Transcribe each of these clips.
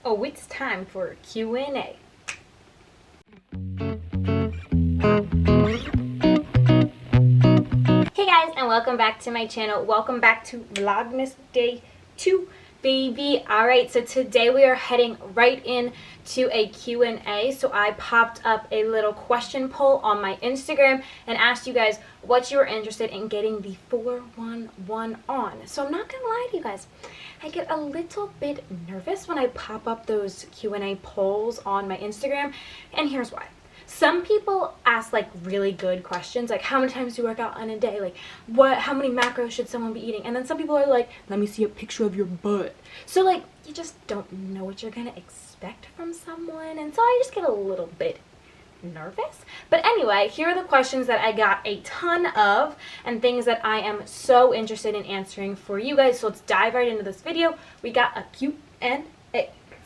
Oh, it's time for Q&A. Hey guys, and welcome back to my channel. Welcome back to Vlogmas Day 2, baby. Alright, so today we are heading right in to a Q&A. So I popped up a little question poll on my Instagram and asked you guys what you were interested in getting the 411 on. So I'm not gonna lie to you guys, I get a little bit nervous when I pop up those Q&A polls on my Instagram, and here's why. Some people ask like really good questions, like how many times do you work out in a day, like how many macros should someone be eating, and then some people are like, let me see a picture of your butt. So like you just don't know what you're gonna expect from someone, and so I just get a little bit nervous. But anyway, here are the questions that I got a ton of and things that I am so interested in answering for you guys. So let's dive right into this video. We got a Q&A.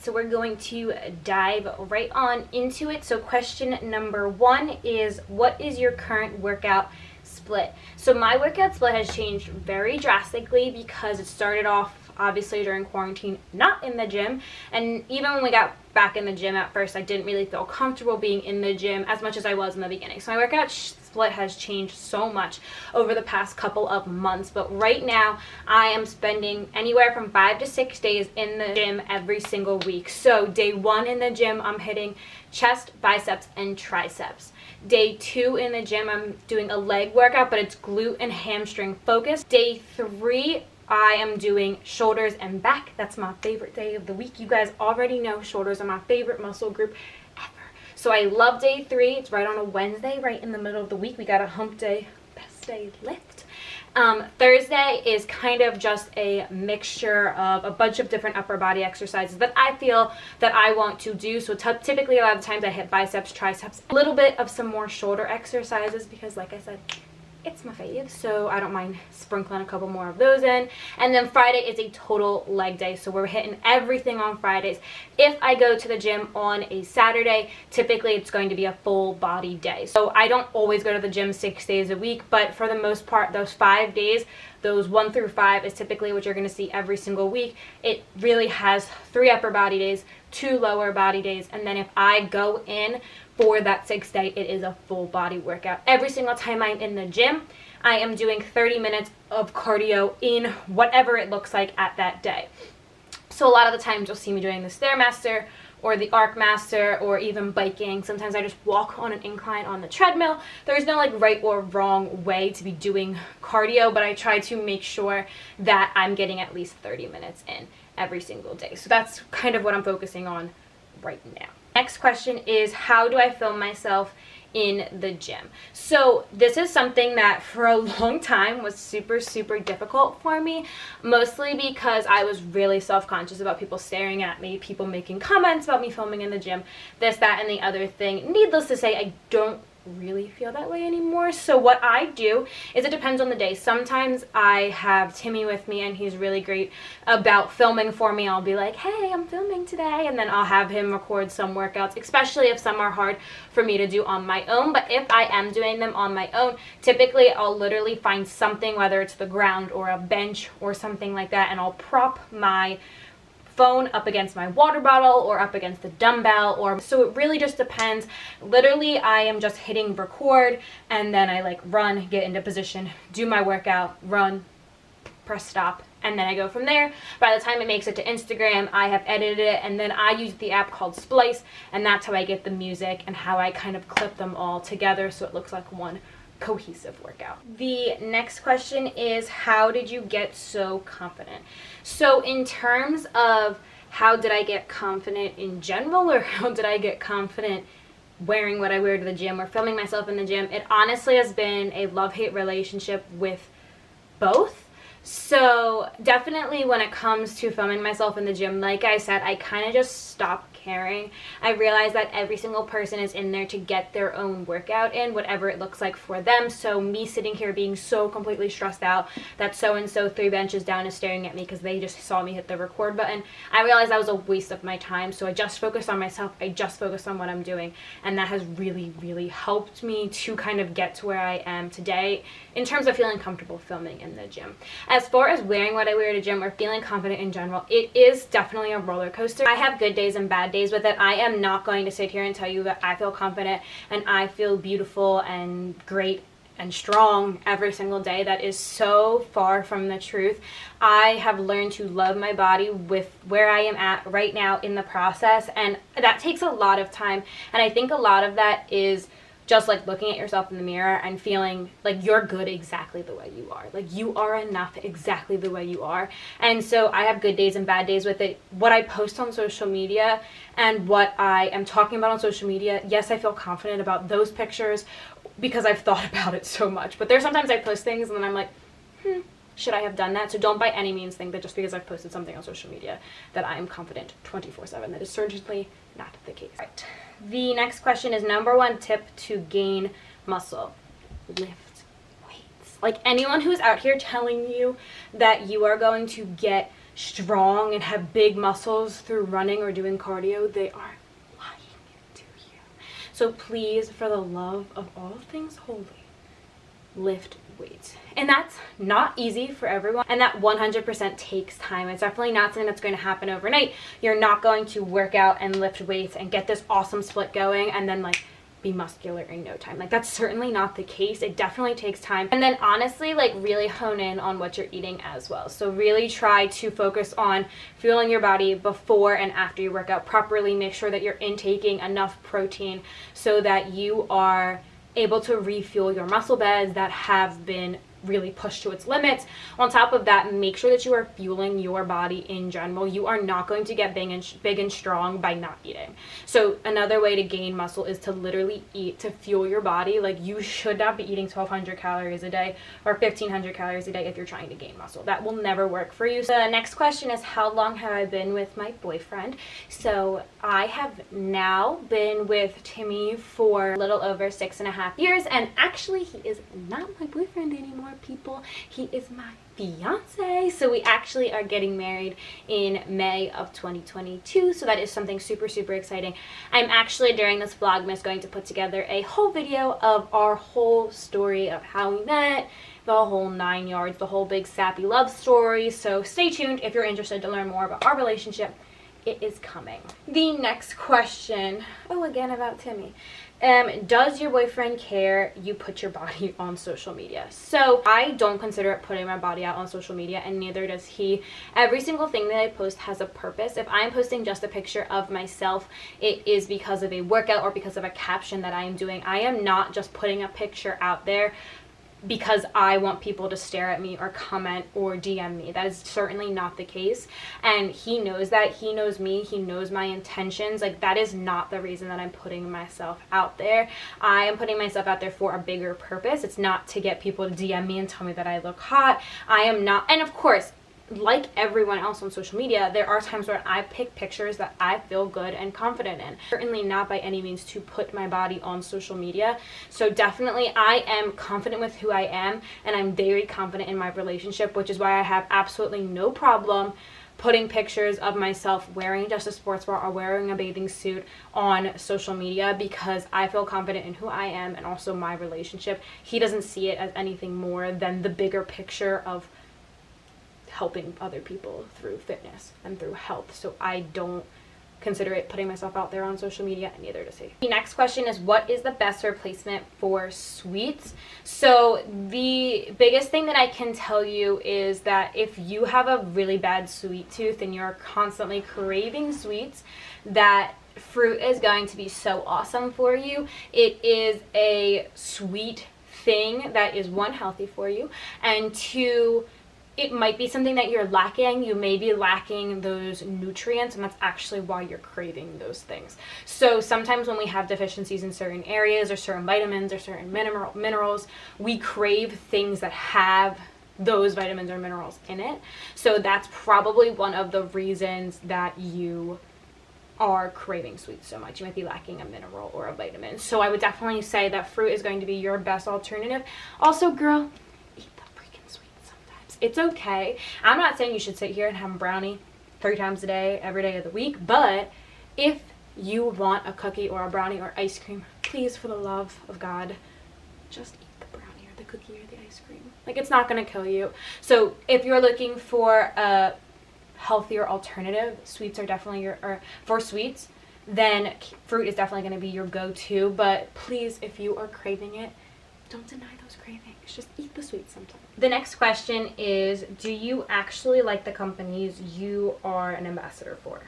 So we're going to dive right on into it. So question number 1 is, what is your current workout split? So my workout split has changed very drastically because it started off obviously during quarantine not in the gym, and even when we got back in the gym at first I didn't really feel comfortable being in the gym as much as I was in the beginning. So my workout split has changed so much over the past couple of months, but right now I am spending anywhere from 5 to 6 days in the gym every single week. So day 1 in the gym I'm hitting chest, biceps, and triceps. Day 2 in the gym I'm doing a leg workout, but it's glute and hamstring focused. Day 3 I am doing shoulders and back. That's my favorite day of the week. You guys already know shoulders are my favorite muscle group ever. So I love day 3. It's right on a Wednesday, right in the middle of the week. We got a hump day, best day lift. Thursday is kind of just a mixture of a bunch of different upper body exercises that I feel that I want to do. So typically a lot of times I hit biceps, triceps, a little bit of some more shoulder exercises because like I said, it's my fave, so I don't mind sprinkling a couple more of those in. And then Friday is a total leg day, so we're hitting everything on Fridays. If I go to the gym on a Saturday, typically it's going to be a full body day. So I don't always go to the gym 6 days a week, but for the most part, those 5 days, those 1 through 5 is typically what you're going to see every single week. It really has 3 upper body days, 2 lower body days, and then if I go in for that 6th day, it is a full body workout. Every single time I'm in the gym, I am doing 30 minutes of cardio in whatever it looks like at that day. So a lot of the times you'll see me doing the Stairmaster or the Arcmaster or even biking. Sometimes I just walk on an incline on the treadmill. There's no like right or wrong way to be doing cardio, but I try to make sure that I'm getting at least 30 minutes in every single day. So that's kind of what I'm focusing on right now. Next question is, how do I film myself in the gym? So this is something that for a long time was super difficult for me, mostly because I was really self-conscious about people staring at me, people making comments about me filming in the gym, this, that, and the other thing. Needless to say, I don't really feel that way anymore. So what I do is, it depends on the day. Sometimes I have Timmy with me and he's really great about filming for me. I'll be like, hey, I'm filming today, and then I'll have him record some workouts, especially if some are hard for me to do on my own. But if I am doing them on my own, typically I'll literally find something, whether it's the ground or a bench or something like that, and I'll prop my phone up against my water bottle or up against the dumbbell, or so it really just depends. Literally I am just hitting record and then I like run, get into position, do my workout, run, press stop, and then I go from there. By the time it makes it to Instagram, I have edited it, and then I use the app called Splice, and that's how I get the music and how I kind of clip them all together so it looks like one cohesive workout. The next question is, how did you get so confident? So in terms of how did I get confident in general, or how did I get confident wearing what I wear to the gym or filming myself in the gym, it honestly has been a love-hate relationship with both. So definitely when it comes to filming myself in the gym, like I said, I kind of just stopped caring. I realized that every single person is in there to get their own workout in, whatever it looks like for them. So me sitting here being so completely stressed out that so-and-so 3 benches down is staring at me because they just saw me hit the record button, I realized that was a waste of my time. So I just focused on myself. I just focused on what I'm doing. And that has really helped me to kind of get to where I am today in terms of feeling comfortable filming in the gym. as far as wearing what I wear to gym or feeling confident in general, it is definitely a roller coaster. I have good days and bad days with it. I am not going to sit here and tell you that I feel confident and I feel beautiful and great and strong every single day. That is so far from the truth. I have learned to love my body with where I am at right now in the process, and that takes a lot of time. And I think a lot of that is just like looking at yourself in the mirror and feeling like you're good exactly the way you are. Like you are enough exactly the way you are. And so I have good days and bad days with it. What I post on social media and what I am talking about on social media, yes, I feel confident about those pictures because I've thought about it so much. But there's sometimes I post things and then I'm like, should I have done that? So don't by any means think that just because I've posted something on social media that I am confident 24/7. That is certainly not the case. Right. The next question is number one tip to gain muscle. Lift weights. Like anyone who's out here telling you that you are going to get strong and have big muscles through running or doing cardio, they are lying to you. So please, for the love of all things holy, lift weights. And that's not easy for everyone, and that 100% takes time. It's definitely not something that's going to happen overnight. You're not going to work out and lift weights and get this awesome split going and then like be muscular in no time. Like that's certainly not the case. It definitely takes time. And then honestly, like really hone in on what you're eating as well. So really try to focus on fueling your body before and after you work out properly. Make sure that you're intaking enough protein so that you are able to refuel your muscle beds that have been really pushed to its limits. On top of that, make sure that you are fueling your body in general. You are not going to get big and strong by not eating. So another way to gain muscle is to literally eat to fuel your body. Like you should not be eating 1,200 calories a day or 1,500 calories a day if you're trying to gain muscle. That will never work for you. So the next question is, how long have I been with my boyfriend? So I have now been with Timmy for a little over 6.5 years, and actually he is not my boyfriend anymore, people. He is my fiance. So we actually are getting married in May of 2022, so that is something super exciting. I'm actually during this Vlogmas going to put together a whole video of our whole story of how we met, the whole 9 yards, the whole big sappy love story. So stay tuned if you're interested to learn more about our relationship. It is coming. The next question, again about Timmy. Does your boyfriend care you put your body on social media? So I don't consider it putting my body out on social media, and neither does he. Every single thing that I post has a purpose. If I'm posting just a picture of myself, it is because of a workout or because of a caption that I am doing. I am not just putting a picture out there because I want people to stare at me or comment or DM me. That is certainly not the case. And he knows that. He knows me. He knows my intentions. Like that is not the reason that I'm putting myself out there. I am putting myself out there for a bigger purpose. It's not to get people to DM me and tell me that I look hot. I am not. And of course, like everyone else on social media, there are times where I pick pictures that I feel good and confident in. Certainly not by any means to put my body on social media. So definitely I am confident with who I am, and I'm very confident in my relationship, which is why I have absolutely no problem putting pictures of myself wearing just a sports bra or wearing a bathing suit on social media, because I feel confident in who I am and also my relationship. He doesn't see it as anything more than the bigger picture of helping other people through fitness and through health. So I don't consider it putting myself out there on social media, and neither does he. The next question is, what is the best replacement for sweets? So the biggest thing that I can tell you is that if you have a really bad sweet tooth and you're constantly craving sweets, that fruit is going to be so awesome for you. It is a sweet thing that is, one, healthy for you, and two, it might be something that you're lacking. You may be lacking those nutrients, and that's actually why you're craving those things. So sometimes when we have deficiencies in certain areas or certain vitamins or certain minerals, we crave things that have those vitamins or minerals in it. So that's probably one of the reasons that you are craving sweets so much. You might be lacking a mineral or a vitamin. So I would definitely say that fruit is going to be your best alternative. Also, girl, it's okay. I'm not saying you should sit here and have a brownie 3 times a day, every day of the week, but if you want a cookie or a brownie or ice cream, please, for the love of God, just eat the brownie or the cookie or the ice cream. Like, it's not going to kill you. So if you're looking for a healthier alternative, sweets are definitely for sweets, then fruit is definitely going to be your go-to. But please, if you are craving it, don't deny those cravings. Just eat the sweets sometimes. The next question is, do you actually like the companies you are an ambassador for?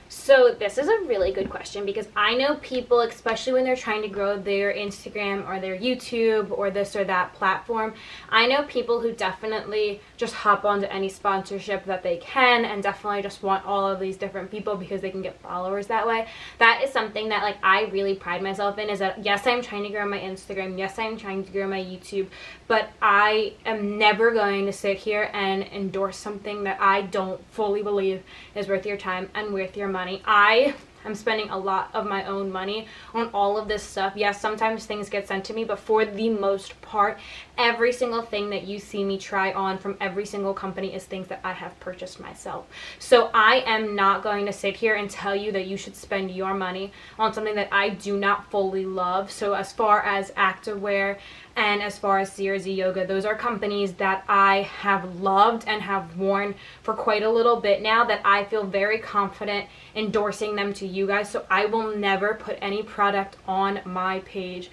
So this is a really good question, because I know people, especially when they're trying to grow their Instagram or their YouTube or this or that platform, I know people who definitely just hop onto any sponsorship that they can and definitely just want all of these different people because they can get followers that way. That is something that, like, I really pride myself in, is that yes, I'm trying to grow my Instagram, yes, I'm trying to grow my YouTube, but I am never going to sit here and endorse something that I don't fully believe is worth your time and worth your money. I am spending a lot of my own money on all of this stuff. Yes, sometimes things get sent to me, but for the most part, every single thing that you see me try on from every single company is things that I have purchased myself. So I am not going to sit here and tell you that you should spend your money on something that I do not fully love. So as far as activewear and as far as CRZ Yoga, those are companies that I have loved and have worn for quite a little bit now, that I feel very confident endorsing them to you guys. So I will never put any product on my page,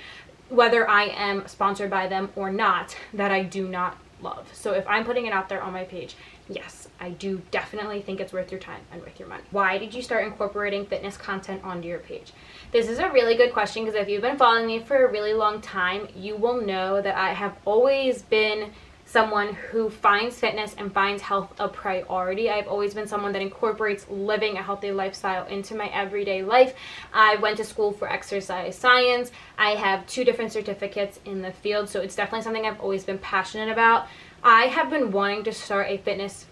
whether I am sponsored by them or not, that I do not love. So if I'm putting it out there on my page, yes, I do definitely think it's worth your time and worth your money. Why did you start incorporating fitness content onto your page? This is a really good question, because if you've been following me for a really long time, you will know that I have always been someone who finds fitness and finds health a priority. I've always been someone that incorporates living a healthy lifestyle into my everyday life. I went to school for exercise science. I have 2 different certificates in the field, so it's definitely something I've always been passionate about. I have been wanting to start a fitness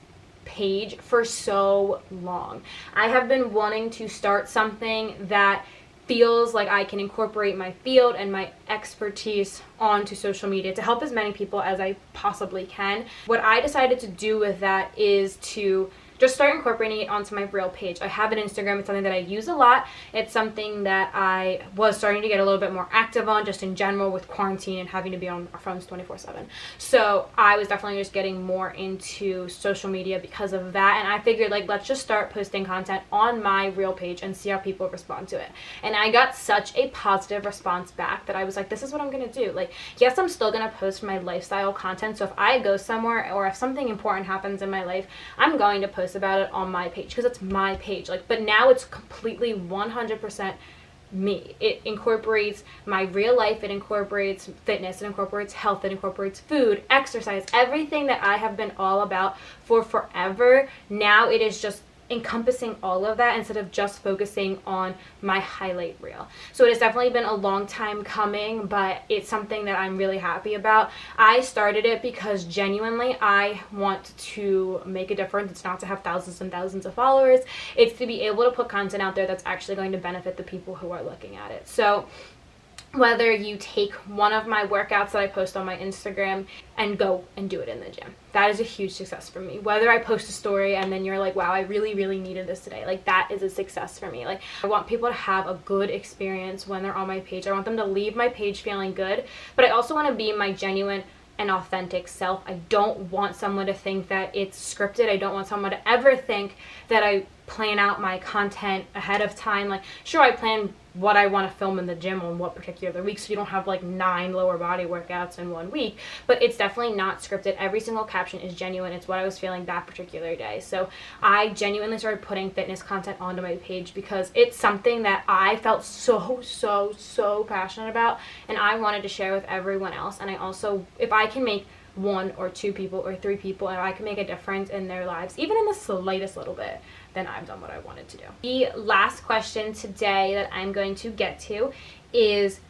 page for so long. I have been wanting to start something that feels like I can incorporate my field and my expertise onto social media to help as many people as I possibly can. What I decided to do with that is to just start incorporating it onto my real page. I have an Instagram. It's something that I use a lot. It's something that I was starting to get a little bit more active on, just in general with quarantine and having to be on our phones 24/7. So I was definitely just getting more into social media because of that. And I figured, like, let's just start posting content on my real page and see how people respond to it. And I got such a positive response back that I was like, this is what I'm going to do. Like, yes, I'm still going to post my lifestyle content. So if I go somewhere or if something important happens in my life, I'm going to post about it on my page because it's my page. Like, but now it's completely 100% me. It incorporates my real life, it incorporates fitness, it incorporates health, it incorporates food, exercise, everything that I have been all about for forever. Now it is just encompassing all of that instead of just focusing on my highlight reel. So it has definitely been a long time coming, but it's something that I'm really happy about. I started it because genuinely I want to make a difference. It's not to have thousands and thousands of followers. It's to be able to put content out there that's actually going to benefit the people who are looking at it. So whether you take one of my workouts that I post on my Instagram and go and do it in the gym, that is a huge success for me. Whether I post a story and then you're like, wow, I really, really needed this today, like, that is a success for me. Like, I want people to have a good experience when they're on my page. I want them to leave my page feeling good, but I also want to be my genuine and authentic self. I don't want someone to think that it's scripted. I don't want someone to ever think that I plan out my content ahead of time. Like, sure, I plan what I want to film in the gym on what particular week, so you don't have like 9 lower body workouts in 1 week, but it's definitely not scripted. Every single caption is genuine. It's what I was feeling that particular day. So I genuinely started putting fitness content onto my page because it's something that I felt so passionate about, and I wanted to share with everyone else. And I also, if I can make 1 or 2 people or 3 people, and I can make a difference in their lives, even in the slightest little bit, then I've done what I wanted to do. The last question today that I'm going to get to is,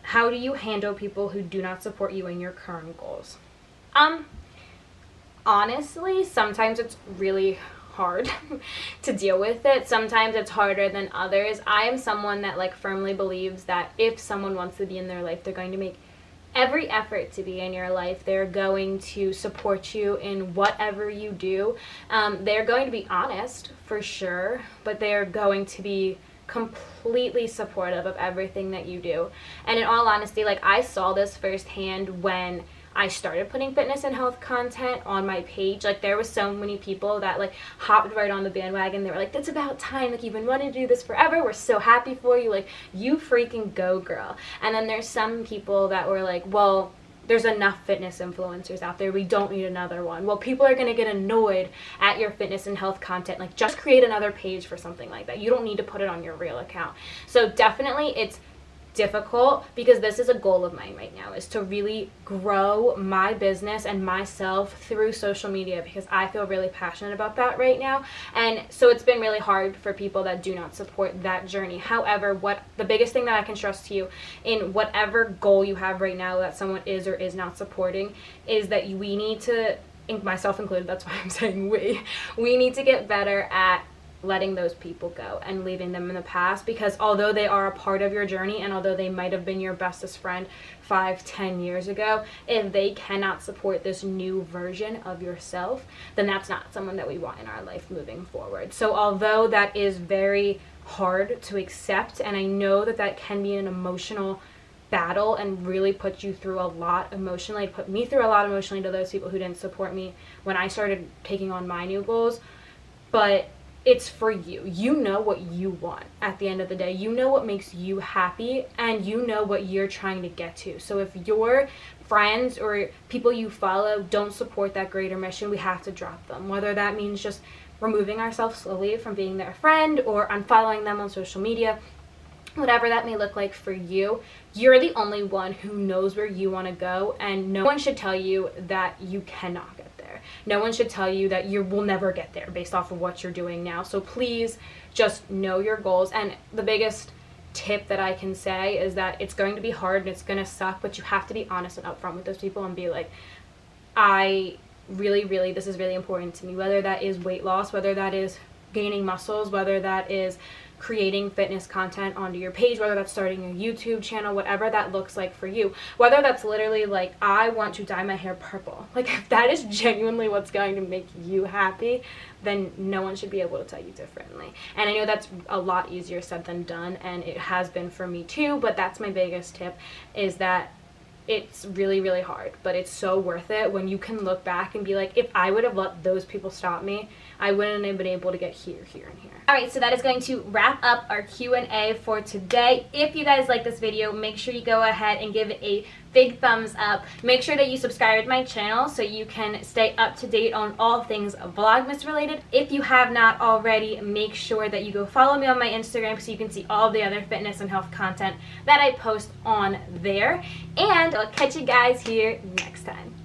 how do you handle people who do not support you in your current goals? Honestly, sometimes it's really hard to deal with it. Sometimes it's harder than others. I am someone that, like, firmly believes that if someone wants to be in their life, they're going to make every effort to be in your life. They're going to support you in whatever you do. They're going to be honest, for sure, but they're going to be completely supportive of everything that you do. And in all honesty, like, I saw this firsthand when I started putting fitness and health content on my page, like there was so many people that like hopped right on the bandwagon. They were like, it's about time, like you've been wanting to do this forever, we're so happy for you, like you freaking go girl. And then there's some people that were like, well, there's enough fitness influencers out there, we don't need another one. Well, people are going to get annoyed at your fitness and health content. Like, just create another page for something like that. You don't need to put it on your real account. So definitely it's difficult, because this is a goal of mine right now, is to really grow my business and myself through social media, because I feel really passionate about that right now. And so it's been really hard for people that do not support that journey. However, what the biggest thing that I can stress to you in whatever goal you have right now that someone is or is not supporting is that we need to, myself included, that's why I'm saying we need to get better at letting those people go and leaving them in the past, because although they are a part of your journey and although they might have been your bestest friend 5-10 years ago, if they cannot support this new version of yourself, then that's not someone that we want in our life moving forward. So although that is very hard to accept, and I know that that can be an emotional battle and really put you through a lot emotionally, it put me through a lot emotionally to those people who didn't support me when I started taking on my new goals, but it's for you. You know what you want at the end of the day. You know what makes you happy, and you know what you're trying to get to. So if your friends or people you follow don't support that greater mission, we have to drop them. Whether that means just removing ourselves slowly from being their friend or unfollowing them on social media, whatever that may look like for you, you're the only one who knows where you want to go, and no one should tell you that you cannot get there. No one should tell you that you will never get there based off of what you're doing now. So please just know your goals. And the biggest tip that I can say is that it's going to be hard and it's going to suck, but you have to be honest and upfront with those people and be like, I really, this is really important to me. Whether that is weight loss, whether that is gaining muscles, whether that is creating fitness content onto your page, whether that's starting a YouTube channel, whatever that looks like for you, whether that's literally like, I want to dye my hair purple, like if that is genuinely what's going to make you happy, then no one should be able to tell you differently. And I know that's a lot easier said than done, and it has been for me too, but that's my biggest tip, is that it's really hard, but it's so worth it when you can look back and be like, if I would have let those people stop me, I wouldn't have been able to get here, and here. Alright, so that is going to wrap up our Q&A for today. If you guys like this video, make sure you go ahead and give it a big thumbs up. Make sure that you subscribe to my channel so you can stay up to date on all things Vlogmas related. If you have not already, make sure that you go follow me on my Instagram so you can see all the other fitness and health content that I post on there. And I'll catch you guys here next time.